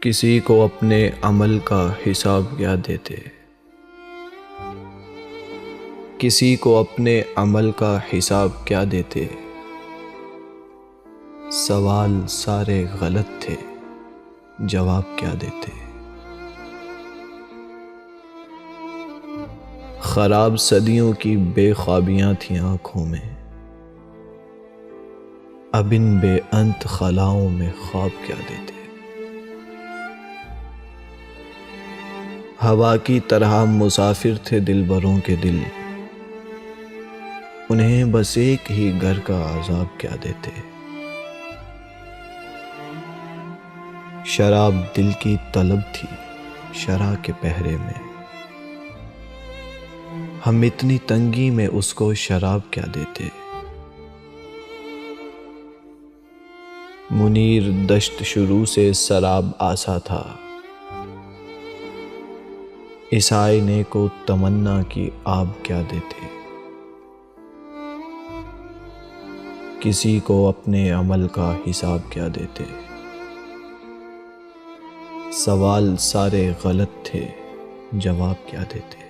کسی کو اپنے عمل کا حساب کیا دیتے، کسی کو اپنے عمل کا حساب کیا دیتے، سوال سارے غلط تھے، جواب کیا دیتے۔ خراب صدیوں کی بے خوابیاں تھیں آنکھوں میں، اب ان بے انت خلاؤں میں خواب کیا دیتے۔ ہوا کی طرح مسافر تھے دلبروں کے دل، انہیں بس ایک ہی گھر کا عذاب کیا دیتے۔ شراب دل کی طلب تھی شرح کے پہرے میں، ہم اتنی تنگی میں اس کو شراب کیا دیتے۔ منیر دشت شروع سے سراب آسا تھا، اس آئینے کو تمنا کی آب کیا دیتے۔ کسی کو اپنے عمل کا حساب کیا دیتے، سوال سارے غلط تھے، جواب کیا دیتے۔